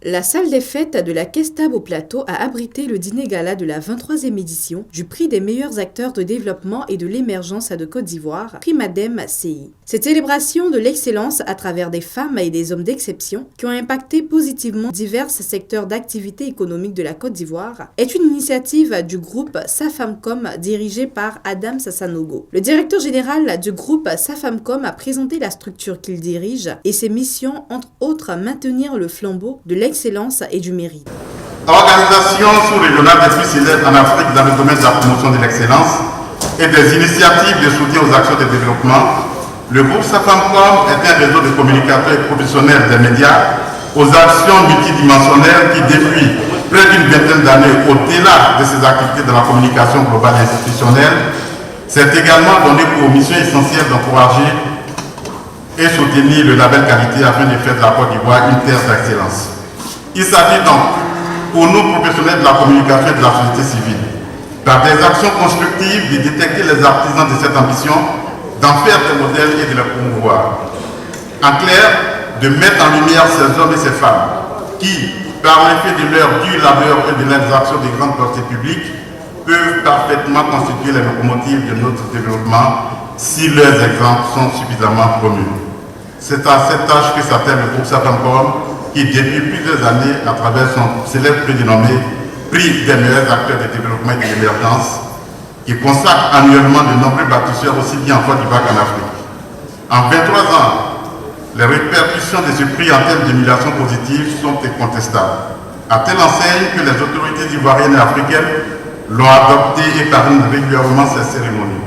La salle des fêtes de la Kestab au Plateau a abrité le dîner gala de la 23e édition du prix des meilleurs acteurs de développement et de l'émergence de Côte d'Ivoire, prix Madem CI. Cette célébration de l'excellence à travers des femmes et des hommes d'exception qui ont impacté positivement divers secteurs d'activité économique de la Côte d'Ivoire est une initiative du groupe Safamcom dirigé par Adam Sassanogo. Le directeur général du groupe Safamcom a présenté la structure qu'il dirige et ses missions, entre autres, maintenir le flambeau de l'excellence et du mérite. Organisation sous-régionale des prix célèbres en Afrique dans le domaine de la promotion de l'excellence et des initiatives de soutien aux actions de développement, le groupe Safamcom est un réseau de communicateurs et professionnels des médias aux actions multidimensionnelles qui, depuis près d'une vingtaine d'années, au-delà de ses activités de la communication globale et institutionnelle, s'est également donné pour mission essentielle d'encourager et soutenir le label qualité afin de faire de la Côte d'Ivoire une terre d'excellence. Il s'agit donc, pour nous professionnels de la communication et de la société civile, par des actions constructives, de détecter les artisans de cette ambition, d'en faire des modèles et de les promouvoir. En clair, de mettre en lumière ces hommes et ces femmes qui, par l'effet de leur dur labeur et de leurs actions de grande portée publique, peuvent parfaitement constituer les locomotives de notre développement si leurs exemples sont suffisamment promus. C'est à cette tâche que s'attelle le groupe Safamcom qui, depuis plusieurs années, à travers son célèbre prix dénommé Prix des meilleurs acteurs de développement et de l'émergence, qui consacre annuellement de nombreux bâtisseurs aussi bien en Côte d'Ivoire qu'en Afrique. En 23 ans, les répercussions de ce prix en termes d'émulation positive sont incontestables, à telle enseigne que les autorités ivoiriennes et africaines l'ont adopté et parrainent régulièrement ces cérémonies.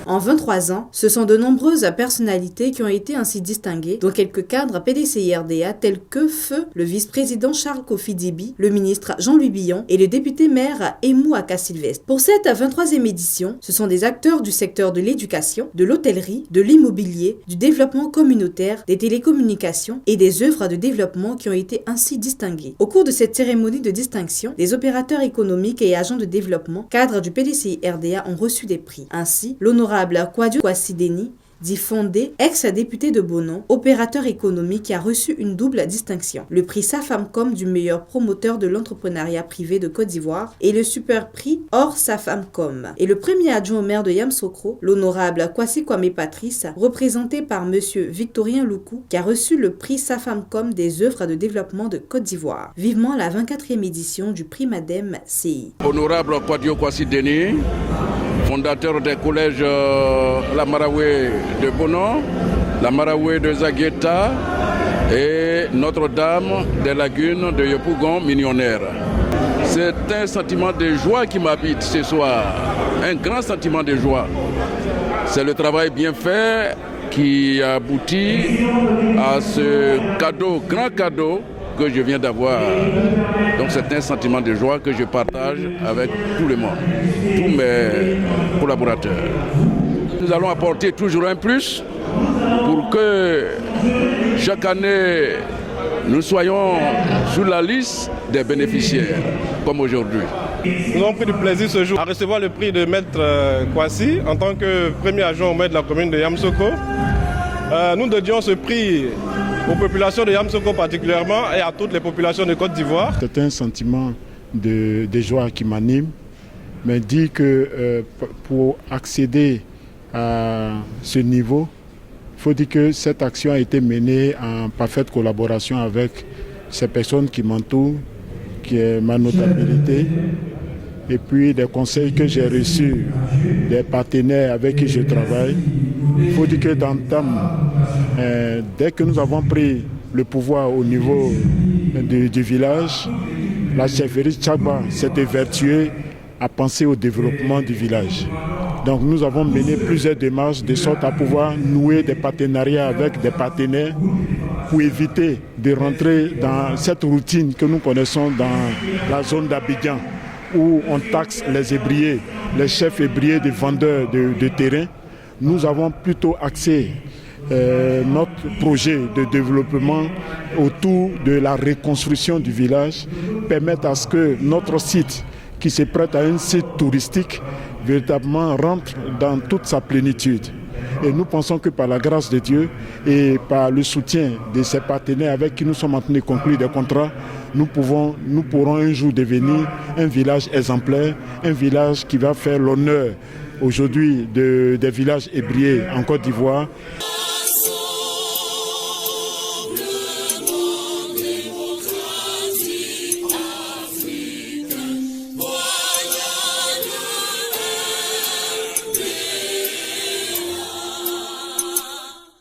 En 23 ans, ce sont de nombreuses personnalités qui ont été ainsi distinguées, dont quelques cadres PDCI-RDA tels que Feu, le vice-président Charles Kofi Dibi, le ministre Jean-Louis Billon et le député-maire Emou Aka-Sylvestre. Pour cette 23e édition, ce sont des acteurs du secteur de l'éducation, de l'hôtellerie, de l'immobilier, du développement communautaire, des télécommunications et des œuvres de développement qui ont été ainsi distingués. Au cours de cette cérémonie de distinction, des opérateurs économiques et agents de développement, cadres du PDCI-RDA ont reçu des prix. Ainsi, l'honorable Kwadjo Kwasi-Deni, dit Fondé, ex-député de Bonon, opérateur économique qui a reçu une double distinction. Le prix Safamcom du meilleur promoteur de l'entrepreneuriat privé de Côte d'Ivoire et le super prix hors Safamcom. Et le premier adjoint au maire de Yamoussoukro, l'honorable Kwasi Kwame Patrice, représenté par monsieur Victorien Loukou, qui a reçu le prix Safamcom des œuvres de développement de Côte d'Ivoire. Vivement la 24e édition du prix Madem CI. Honorable Kwadjo Kwasi-Deni, fondateur des collèges La Maraoué de Bonon, La Maraoué de Zagueta et Notre-Dame des Lagunes de Yopougon, millionnaire. C'est un sentiment de joie qui m'habite ce soir, un grand sentiment de joie. C'est le travail bien fait qui aboutit à ce cadeau, grand cadeau que je viens d'avoir. Donc c'est un sentiment de joie que je partage avec tout le monde, tous mes collaborateurs. Nous allons apporter toujours un plus pour que chaque année nous soyons sur la liste des bénéficiaires, comme aujourd'hui. Nous avons pris du plaisir ce jour à recevoir le prix de Maître Kwasi en tant que premier adjoint au maire de la commune de Yamoussoukro. Nous dédions ce prix aux populations de Yamoussoukro particulièrement et à toutes les populations de Côte d'Ivoire. C'est un sentiment de joie qui m'anime, mais dit que pour accéder à ce niveau, il faut dire que cette action a été menée en parfaite collaboration avec ces personnes qui m'entourent, qui est ma notabilité, et puis des conseils que j'ai reçus des partenaires avec qui je travaille. Il faut dire que dans dès que nous avons pris le pouvoir au niveau du village, la chefferie Tchagba s'est évertuée à penser au développement du village. Donc nous avons mené plusieurs démarches de sorte à pouvoir nouer des partenariats avec des partenaires pour éviter de rentrer dans cette routine que nous connaissons dans la zone d'Abidjan où on taxe les ébriers, les chefs ébriers des vendeurs de terrain. Nous avons plutôt axé notre projet de développement autour de la reconstruction du village, permettre à ce que notre site qui se prête à un site touristique véritablement rentre dans toute sa plénitude. Et nous pensons que par la grâce de Dieu et par le soutien de ces partenaires avec qui nous sommes en train de conclure des contrats, nous pourrons un jour devenir un village exemplaire, un village qui va faire l'honneur aujourd'hui des villages ébriés en Côte d'Ivoire.